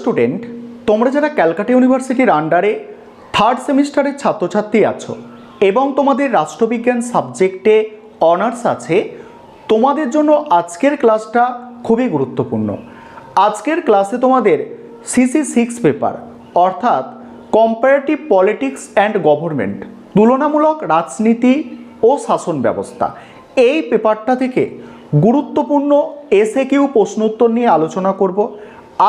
Student, তোমরা যারা ক্যালকাটা ইউনিভার্সিটির আন্ডারে থার্ড সেমিস্টারের ছাত্রছাত্রী আছো এবং তোমাদের রাষ্ট্রবিজ্ঞান সাবজেক্টে অনার্স আছে, তোমাদের জন্য আজকের ক্লাসটা খুবই গুরুত্বপূর্ণ। আজকের ক্লাসে তোমাদের CC6 পেপার অর্থাৎ কম্পারেটিভ পলিটিক্স অ্যান্ড গভর্নমেন্ট, তুলনামূলক রাজনীতি ও শাসন ব্যবস্থা, এই পেপারটা থেকে গুরুত্বপূর্ণ SAQ প্রশ্ন উত্তর নিয়ে আলোচনা করব।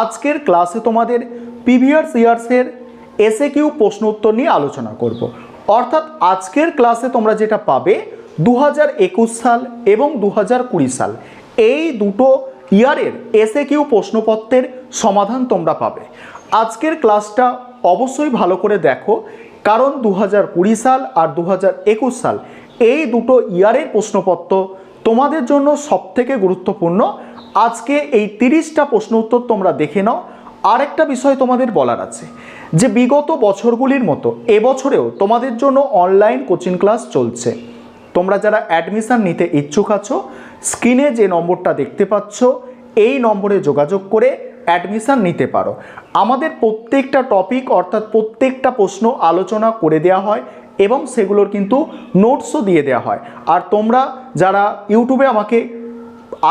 আজকের ক্লাসে তোমাদের প্রিভিয়াস ইয়ার্সের SAQ প্রশ্ন উত্তর নিয়ে আলোচনা করব। অর্থাৎ আজকের ক্লাসে তোমরা যেটা পাবে 2021 সাল এবং 2020 সাল এই দুটো ইয়ারের SAQ প্রশ্নপত্রের সমাধান তোমরা পাবে। আজকের ক্লাসটা অবশ্যই ভালো করে দেখো, কারণ 2020 সাল আর 2021 সাল এই দুটো ইয়ারের প্রশ্নপত্র তোমাদের জন্য সবথেকে গুরুত্বপূর্ণ। আজকে এই 30টা প্রশ্ন উত্তর তোমরা দেখে নাও। আরেকটা বিষয় তোমাদের বলার আছে যে বিগত বছরগুলির মতো এবছরেও তোমাদের জন্য অনলাইন কোচিং ক্লাস চলছে। তোমরা যারা অ্যাডমিশন নিতে ইচ্ছুক আছো, স্ক্রিনে যে নম্বরটা দেখতে পাচ্ছ এই নম্বরে যোগাযোগ করে অ্যাডমিশন নিতে পারো। আমাদের প্রত্যেকটা টপিক অর্থাৎ প্রত্যেকটা প্রশ্ন আলোচনা করে দেওয়া হয় এবং সেগুলোর কিন্তু নোটসও দিয়ে দেওয়া হয়। আর তোমরা যারা ইউটিউবে আমাকে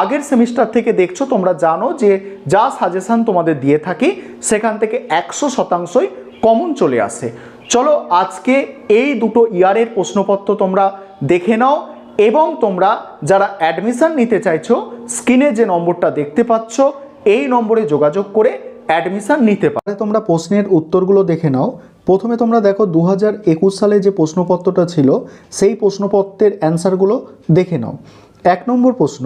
আগের সেমিস্টার থেকে দেখছো, তোমরা জানো যে যা সাজেশান তোমাদের দিয়ে থাকি সেখান থেকে 100%ই কমন চলে আসে। চলো আজকে এই দুটো ইয়ারের প্রশ্নপত্র তোমরা দেখে নাও এবং তোমরা যারা অ্যাডমিশন নিতে চাইছো স্ক্রিনে যে নম্বরটা দেখতে পাচ্ছ এই নম্বরে যোগাযোগ করে অ্যাডমিশন নিতে পারো। তোমরা প্রশ্নের উত্তরগুলো দেখে নাও। প্রথমে তোমরা দেখো 2021 সালে যে প্রশ্নপত্রটা ছিল সেই প্রশ্নপত্রের অ্যান্সারগুলো দেখে নাও। 1 নম্বর প্রশ্ন,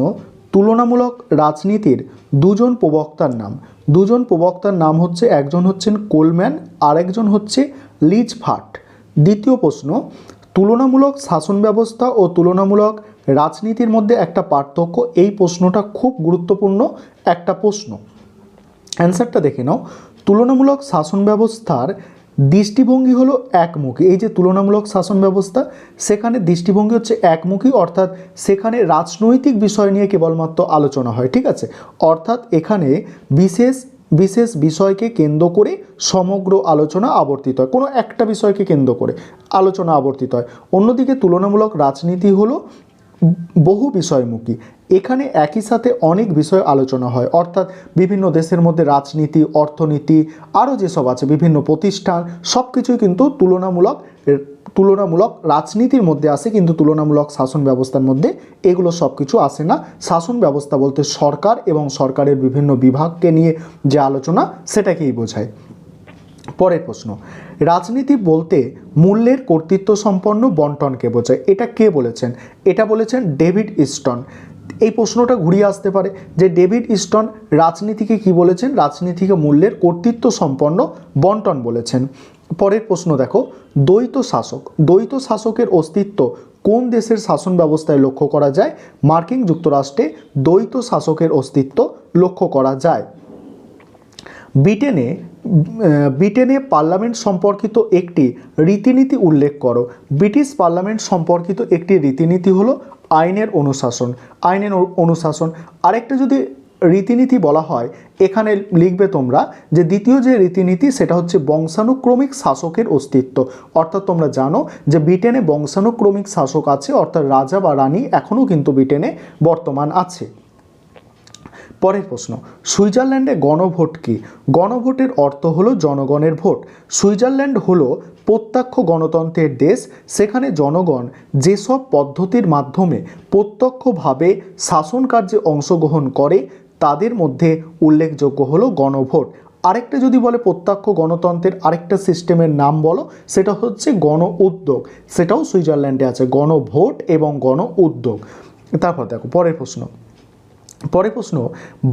তুলনামূলক রাজনীতির দুজন প্রবক্তার নাম। দুজন প্রবক্তার নাম হচ্ছে, একজন হচ্ছেন কোলম্যান আর একজন হচ্ছে লিচফার্ট। দ্বিতীয় প্রশ্ন, তুলনামূলক শাসন ব্যবস্থা ও তুলনামূলক রাজনীতির মধ্যে একটা পার্থক্য। এই প্রশ্নটা খুব গুরুত্বপূর্ণ একটা প্রশ্ন। অ্যান্সারটা দেখে নাও। তুলনামূলক শাসন ব্যবস্থার দৃষ্টিভঙ্গি হলো একমুখী। এই যে তুলনামূলক শাসন ব্যবস্থা, সেখানে দৃষ্টিভঙ্গি হচ্ছে একমুখী, অর্থাৎ সেখানে রাজনৈতিক বিষয় নিয়ে কেবলমাত্র আলোচনা হয়। ঠিক আছে, অর্থাৎ এখানে বিশেষ বিশেষ বিষয়কে কেন্দ্র করে সমগ্র আলোচনা আবর্তিত হয়, কোনো একটা বিষয়কে কেন্দ্র করে আলোচনা আবর্তিত হয়। অন্যদিকে তুলনামূলক রাজনীতি হলো বহু বিষয়মুখী। এখানে একই সাথে অনেক বিষয় আলোচনা হয়, অর্থাৎ বিভিন্ন দেশের মধ্যে রাজনীতি, অর্থনীতি, আরও যেসব আছে বিভিন্ন প্রতিষ্ঠান, সব কিছুই কিন্তু তুলনামূলক রাজনীতির মধ্যে আসে, কিন্তু তুলনামূলক শাসন ব্যবস্থার মধ্যে এগুলো সব কিছু আসে না। শাসন ব্যবস্থা বলতে সরকার এবং সরকারের বিভিন্ন বিভাগকে নিয়ে যে আলোচনা সেটাকেই বোঝায়। পরের প্রশ্ন, রাজনীতি বলতে মূল্যের কর্তৃত্ব সম্পন্ন বন্টনকে বোঝায়। এটা কে বলেছেন? এটা বলেছেন ডেভিড ইস্টন। এই প্রশ্নটা ঘুরিয়ে আসতে পারে যে ডেভিড ইস্টন রাজনীতিকে কি বলেছেন? রাজনীতিকে মূল্যের কর্তৃত্ব সম্পন্ন বন্টন বলেছেন। পরের প্রশ্ন দেখো, দ্বৈত শাসক। দ্বৈত শাসকের অস্তিত্ব কোন দেশের শাসন ব্যবস্থায় লক্ষ্য করা যায়? মার্কিন যুক্তরাষ্ট্রে দ্বৈত শাসকের অস্তিত্ব লক্ষ্য করা যায়। ব্রিটেনে পার্লামেন্ট সম্পর্কিত একটি রীতিনীতি উল্লেখ করো। ব্রিটিশ পার্লামেন্ট সম্পর্কিত একটি রীতিনীতি হলো আইনের অনুশাসন। আইনের অনুশাসন। আরেকটা যদি রীতিনীতি বলা হয়, এখানে লিখবে তোমরা যে দ্বিতীয় যে রীতিনীতি সেটা হচ্ছে বংশানুক্রমিক শাসকের অস্তিত্ব। অর্থাৎ তোমরা জানো যে ব্রিটেনে বংশানুক্রমিক শাসক আছে, অর্থাৎ রাজা বা রানী এখনও কিন্তু ব্রিটেনে বর্তমান আছে। পরের প্রশ্ন, সুইজারল্যান্ডে গণভোট কি? গণভোটের অর্থ হলো জনগণের ভোট। সুইজারল্যান্ড হলো প্রত্যক্ষ গণতন্ত্রের দেশ। সেখানে জনগণ যেসব পদ্ধতির মাধ্যমে প্রত্যক্ষভাবে শাসন কার্যে অংশগ্রহণ করে তাদের মধ্যে উল্লেখযোগ্য হলো গণভোট। আরেকটা যদি বলে প্রত্যক্ষ গণতন্ত্রের আরেকটা সিস্টেমের নাম বলো, সেটা হচ্ছে গণ উদ্যোগ। সেটাও সুইজারল্যান্ডে আছে, গণভোট এবং গণ উদ্যোগ। তারপর দেখো পরের প্রশ্ন।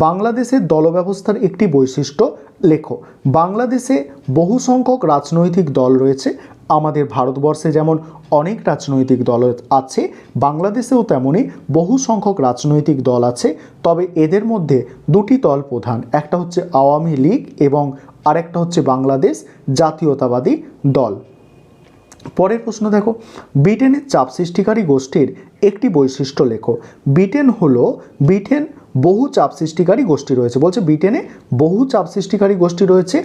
বাংলাদেশের দলব্যবস্থার একটি বৈশিষ্ট্য লেখো। বাংলাদেশে বহু সংখ্যক রাজনৈতিক দল রয়েছে। আমাদের ভারতবর্ষে যেমন অনেক রাজনৈতিক দল আছে, বাংলাদেশেও তেমনই বহু সংখ্যক রাজনৈতিক দল আছে। তবে এদের মধ্যে দুটি দল প্রধান, একটা হচ্ছে আওয়ামী লীগ এবং আরেকটা হচ্ছে বাংলাদেশ জাতীয়তাবাদী দল। পরের প্রশ্ন দেখো, ব্রিটেনের চাপ সৃষ্টিকারী গোষ্ঠীর একটি বৈশিষ্ট্য লেখো। ব্রিটেন বহু চাপ সৃষ্টিকারী গোষ্ঠী রয়েছে। বলছে ব্রিটেনে বহু চাপ সৃষ্টিকারী গোষ্ঠী রয়েছে,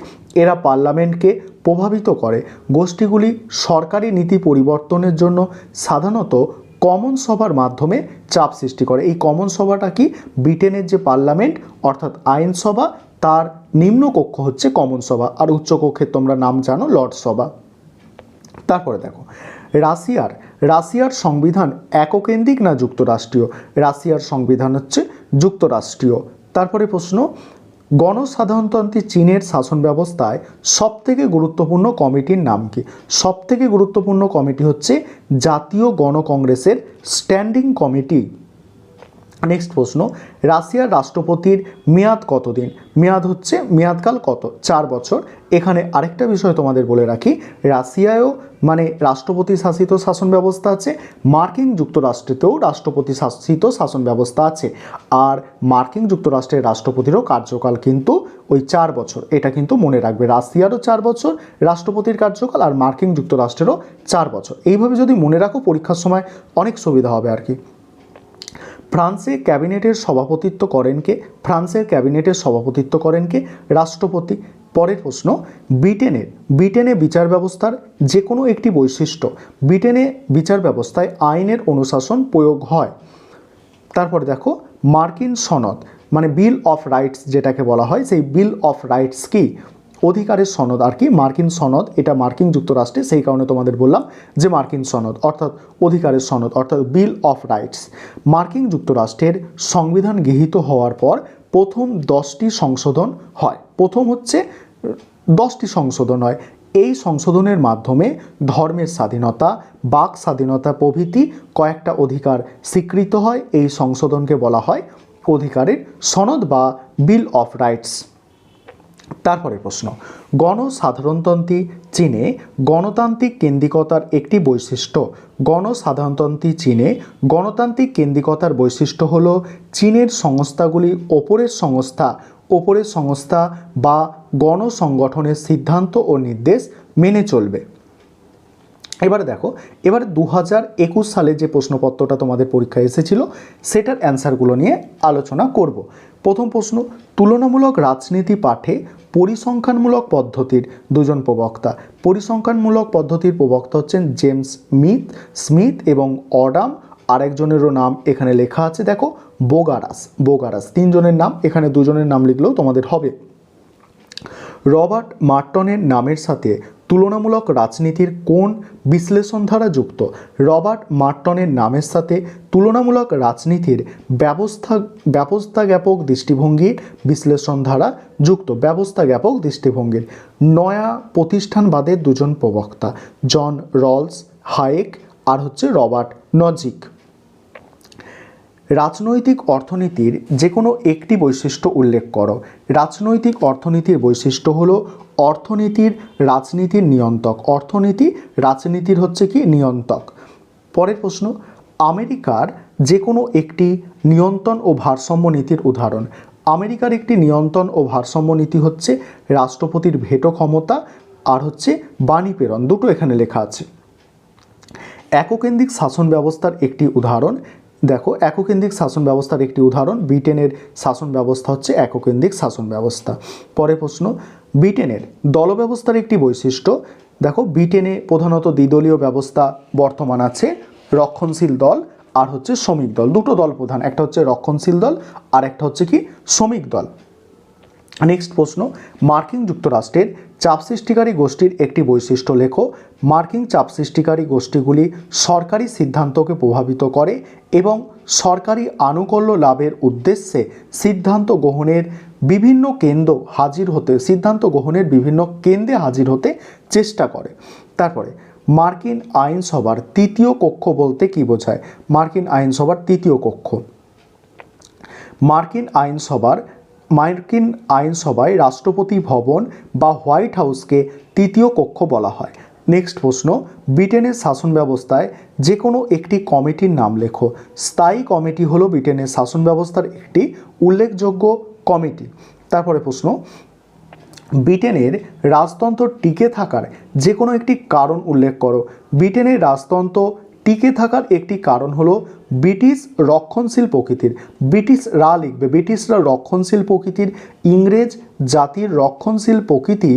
এরা পার্লামেন্টকে প্রভাবিত করে। গোষ্ঠীগুলি সরকারি নীতি পরিবর্তনের জন্য সাধারণত কমন সভার মাধ্যমে চাপ সৃষ্টি করে। এই কমন সভাটা কি? ব্রিটেনের যে পার্লামেন্ট অর্থাৎ আইনসভা, তার নিম্নকক্ষ হচ্ছে কমন সভা, আর উচ্চকক্ষের তোমরা নাম জানো লর্ড সভা। তারপরে দেখো রাশিয়ার সংবিধান এককেন্দ্রিক না যুক্তরাষ্ট্রীয়? রাশিয়ার সংবিধান হচ্ছে যুক্তরাষ্ট্রীয়। তারপরে প্রশ্ন, গণসাধারণতন্ত্রী চীনের শাসন ব্যবস্থায় সবথেকে গুরুত্বপূর্ণ কমিটির নাম কি? সবথেকে গুরুত্বপূর্ণ কমিটি হচ্ছে জাতীয় গণকংগ্রেসের স্ট্যান্ডিং কমিটি। নেক্সট প্রশ্ন, রাশিয়ার রাষ্ট্রপতির মেয়াদ কতদিন? মেয়াদকাল কত? 4 বছর। এখানে আরেকটা বিষয় তোমাদের বলে রাখি, রাশিয়ায়ও মানে রাষ্ট্রপতি শাসিত শাসন ব্যবস্থা আছে, মার্কিন যুক্তরাষ্ট্রেতেও রাষ্ট্রপতি শাসিত শাসন ব্যবস্থা আছে, আর মার্কিন যুক্তরাষ্ট্রের রাষ্ট্রপতিরও কার্যকাল কিন্তু ওই 4 বছর। এটা কিন্তু মনে রাখবে, রাশিয়ারও 4 বছর রাষ্ট্রপতির কার্যকাল, আর মার্কিন যুক্তরাষ্ট্রেরও 4 বছর। এইভাবে যদি মনে রাখো পরীক্ষার সময় অনেক সুবিধা হবে আর কি। ফ্রান্সের ক্যাবিনেটের সভাপতিত্ব করেন কে? রাষ্ট্রপতি। পরের প্রশ্ন, ব্রিটেনে বিচার ব্যবস্থার যে কোনো একটি বৈশিষ্ট্য। ব্রিটেনে বিচার ব্যবস্থায় আইনের অনুশাসন প্রয়োগ হয়। তারপরে দেখো, মার্কিন সনদ মানে বিল অফ রাইটস যেটাকে বলা হয়, সেই বিল অফ রাইটস কি? অধিকারের সনদ আর কি, মার্কিন সনদ, এটা মার্কিন যুক্তরাষ্ট্রে, সেই কারণে তোমাদের বললাম যে মার্কিন সনদ অর্থাৎ অধিকারের সনদ অর্থাৎ বিল অফ রাইটস। মার্কিন যুক্তরাষ্ট্রের সংবিধান গৃহীত হওয়ার পর প্রথম 10টি সংশোধন হয়। প্রথম হচ্ছে 10টি সংশোধন হয়। এই সংশোধনের মাধ্যমে ধর্মের স্বাধীনতা, বাক স্বাধীনতা প্রভৃতি কয়েকটা অধিকার স্বীকৃত হয়। এই সংশোধনকে বলা হয় অধিকারের সনদ বা বিল অফ রাইটস। তারপরে প্রশ্ন, গণসাধারণতন্ত্রী চীনে গণতান্ত্রিক কেন্দ্রিকতার একটি বৈশিষ্ট্য। গণসাধারণতন্ত্রী চীনে গণতান্ত্রিক কেন্দ্রিকতার বৈশিষ্ট্য হল চীনের সংস্থাগুলি ওপরের সংস্থা বা গণসংগঠনের সিদ্ধান্ত ও নির্দেশ মেনে চলবে। এবারে দেখো, 2021 সালে যে প্রশ্নপত্রটা তোমাদের পরীক্ষায় এসেছিল সেটার অ্যান্সারগুলো নিয়ে আলোচনা করব। প্রথম প্রশ্ন, তুলনামূলক রাজনীতি পাঠে পরিসংখ্যানমূলক পদ্ধতির দুজন প্রবক্তা। পরিসংখ্যানমূলক পদ্ধতির প্রবক্তা হচ্ছেন জেমস স্মিথ এবং অডাম, আরেকজনেরও নাম এখানে লেখা আছে, দেখো বোগারাস। 3 জনের নাম, এখানে 2 জনের নাম লিখলেও তোমাদের হবে। রবার্ট মার্টনের নামের সাথে তুলনামূলক রাজনীতির কোন বিশ্লেষণ ধারা যুক্ত? রবার্ট মার্টনের নামের সাথে তুলনামূলক রাজনীতির ব্যবস্থাজ্ঞাপক দৃষ্টিভঙ্গির বিশ্লেষণ ধারা যুক্ত। ব্যবস্থাজ্ঞাপক দৃষ্টিভঙ্গির। নয়া প্রতিষ্ঠানবাদের 2 জন প্রবক্তা, জন রলস হায়েক আর হচ্ছে রবার্ট নজিক। রাজনৈতিক অর্থনীতির যে কোনো একটি বৈশিষ্ট্য উল্লেখ করো। রাজনৈতিক অর্থনীতির বৈশিষ্ট্য হলো অর্থনীতির রাজনীতির নিয়ন্ত্রক। অর্থনীতি রাজনীতির হচ্ছে কি নিয়ন্ত্রক। পরের প্রশ্ন, আমেরিকার যে কোনো একটি নিয়ন্ত্রণ ও ভারসাম্য নীতির উদাহরণ। আমেরিকার একটি নিয়ন্ত্রণ ও ভারসাম্য নীতি হচ্ছে রাষ্ট্রপতির ভেটো ক্ষমতা আর হচ্ছে বাণী প্রেরণ, দুটো এখানে লেখা আছে। এককেন্দ্রিক শাসন ব্যবস্থার একটি উদাহরণ। দেখো, এককেন্দ্রিক শাসন ব্যবস্থার একটি উদাহরণ ব্রিটেনের শাসন ব্যবস্থা হচ্ছে এককেন্দ্রিক শাসন ব্যবস্থা। পরের প্রশ্ন, ব্রিটেনের দল ব্যবস্থার একটি বৈশিষ্ট্য। দেখো, ব্রিটেনে প্রধানত দ্বিদলীয় ব্যবস্থা বর্তমান আছে, রক্ষণশীল দল আর হচ্ছে শ্রমিক দল, দুটো দল প্রধান, একটা হচ্ছে রক্ষণশীল দল আর একটা হচ্ছে কি শ্রমিক দল। নেক্সট প্রশ্ন, মার্কিন যুক্তরাষ্ট্রের চাপ সৃষ্টিকারী গোষ্ঠীর একটি বৈশিষ্ট্য লেখো। মার্কিন চাপ সৃষ্টিকারী গোষ্ঠীগুলি সরকারি সিদ্ধান্তকে প্রভাবিত করে এবং সরকারি আনুকূল্য লাভের উদ্দেশ্যে সিদ্ধান্ত গ্রহণের বিভিন্ন কেন্দ্রে হাজির হতে চেষ্টা করে। তারপরে, মার্কিন আইনসভার 3য় কক্ষ বলতে কি বোঝায়? মার্কিন আইনসভার 3য় কক্ষ, মার্কিন আইনসভায় রাষ্ট্রপতি ভবন বা হোয়াইট হাউসকে 3য় কক্ষ বলা হয়। নেক্সট প্রশ্ন, ব্রিটেনের শাসন ব্যবস্থায় যে কোনো একটি কমিটির নাম লেখো। স্থায়ী কমিটি হলো ব্রিটেনের শাসন ব্যবস্থার একটি উল্লেখযোগ্য কমিটি। তারপরে প্রশ্ন, ব্রিটেনের রাজতন্ত্র টিকে থাকার যে কোনো একটি কারণ উল্লেখ করো। ব্রিটেনের রাজতন্ত্র টিকে থাকার একটি কারণ হলো ব্রিটিশ রক্ষণশীল প্রকৃতির। ব্রিটিশরা লিখবে, ব্রিটিশরা রক্ষণশীল প্রকৃতির, ইংরেজ জাতির রক্ষণশীল প্রকৃতি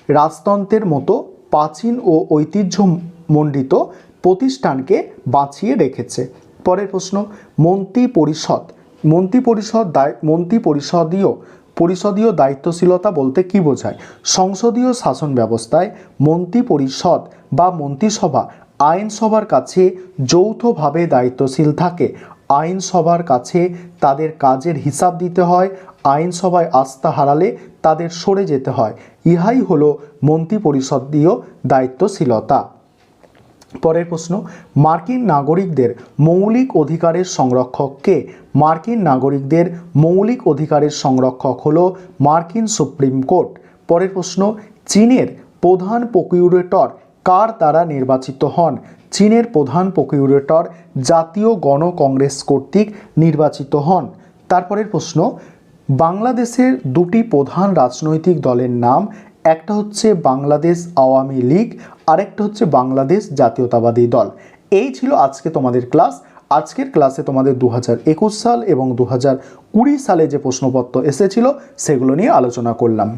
রাজতন্ত্রের মতো প্রাচীন ও ঐতিহ্যমণ্ডিত প্রতিষ্ঠানকে বাঁচিয়ে রেখেছে। পরের প্রশ্ন, পরিষদীয় দায়িত্বশীলতা বলতে কি বোঝায়? সংসদীয় শাসন ব্যবস্থায় মন্ত্রিপরিষদ বা মন্ত্রিসভা আইনসভার কাছে যৌথভাবে দায়িত্বশীল থাকে। আইনসভার কাছে তাদের কাজের হিসাব দিতে হয়, আইনসভায় আস্থা হারালে তাদের সরে যেতে হয়। ইহাই হলো মন্ত্রিপরিষদীয় দায়িত্বশীলতা। পরের প্রশ্ন, মার্কিন নাগরিকদের মৌলিক অধিকারের সংরক্ষক কে? মার্কিন নাগরিকদের মৌলিক অধিকারের সংরক্ষক হলো মার্কিন সুপ্রিম কোর্ট। পরের প্রশ্ন, চীনের প্রধান প্রকিউরেটর কার দ্বারা নির্বাচিত হন? চীনের প্রধান প্রকিউরেটর জাতীয় গণ কংগ্রেস কর্তৃক নির্বাচিত হন। তারপরের প্রশ্ন, বাংলাদেশের দুটি প্রধান রাজনৈতিক দলের নাম, একটা হচ্ছে বাংলাদেশ আওয়ামী লীগ, আরেকটা হচ্ছে বাংলাদেশ জাতীয়তাবাদী দল। এই ছিল আজকে তোমাদের ক্লাস। আজকের ক্লাসে তোমাদের 2021 সাল এবং 2020 সালে যে প্রশ্নপত্র এসেছিল সেগুলো নিয়ে আলোচনা করলাম।